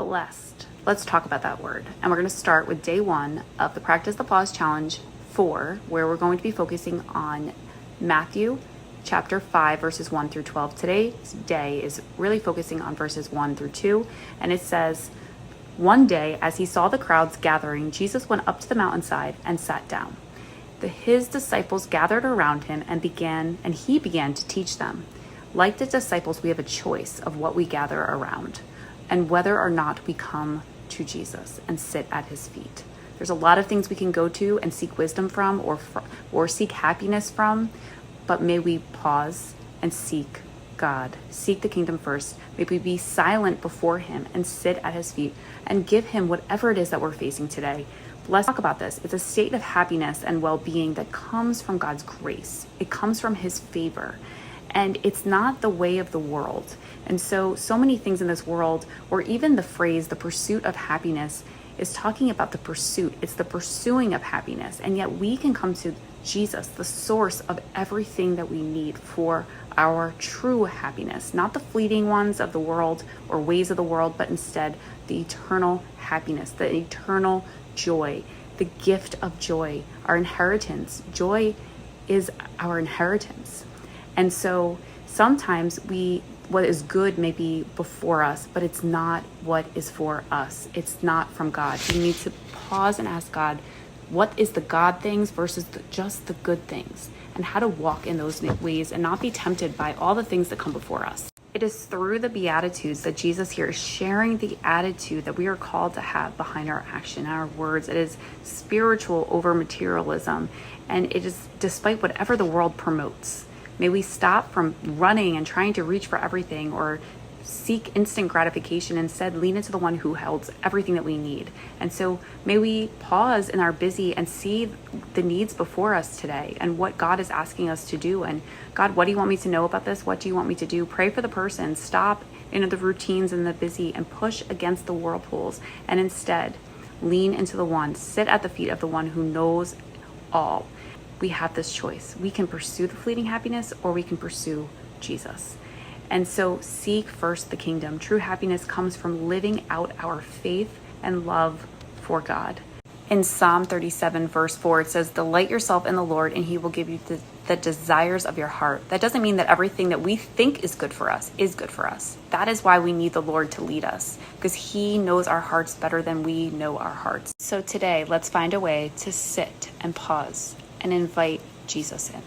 blessed. Let's talk about that word. And we're going to start with day 1 of the Practice the Pause Challenge 4, where we're going to be focusing on Matthew chapter 5, verses 1 through 12. Today's day is really focusing on verses 1 through 2. And it says, "One day, as he saw the crowds gathering, Jesus went up to the mountainside and sat down. His disciples gathered around him and he began to teach them. Like the disciples, we have a choice of what we gather around and whether or not we come to Jesus and sit at his feet. There's a lot of things we can go to and seek wisdom from or seek happiness from, but may we pause and seek God, seek the kingdom first. May we be silent before him and sit at his feet and give him whatever it is that we're facing today. Let's talk about this. It's a state of happiness and well-being that comes from God's grace. It comes from his favor. And it's not the way of the world. And so many things in this world, or even the phrase, the pursuit of happiness, is talking about the pursuit. It's the pursuing of happiness. And yet we can come to Jesus, the source of everything that we need for our true happiness, not the fleeting ones of the world or ways of the world, but instead the eternal happiness, the eternal joy, the gift of joy, our inheritance. Joy is our inheritance. And so sometimes what is good may be before us, but it's not what is for us. It's not from God. We need to pause and ask God, what is the God things versus just the good things, and how to walk in those ways and not be tempted by all the things that come before us. It is through the Beatitudes that Jesus here is sharing the attitude that we are called to have behind our action, our words. It is spiritual over materialism, and it is despite whatever the world promotes. May we stop from running and trying to reach for everything or seek instant gratification. Instead, lean into the one who holds everything that we need. And so may we pause in our busy and see the needs before us today and what God is asking us to do. And God, what do you want me to know about this? What do you want me to do? Pray for the person. Stop into the routines and the busy and push against the whirlpools. And instead, lean into the one, sit at the feet of the one who knows all. We have this choice. We can pursue the fleeting happiness or we can pursue Jesus. And so seek first the kingdom. True happiness comes from living out our faith and love for God. In Psalm 37, verse 4, it says, "Delight yourself in the Lord, and he will give you the desires of your heart." That doesn't mean that everything that we think is good for us is good for us. That is why we need the Lord to lead us, because he knows our hearts better than we know our hearts. So today, let's find a way to sit and pause and invite Jesus in.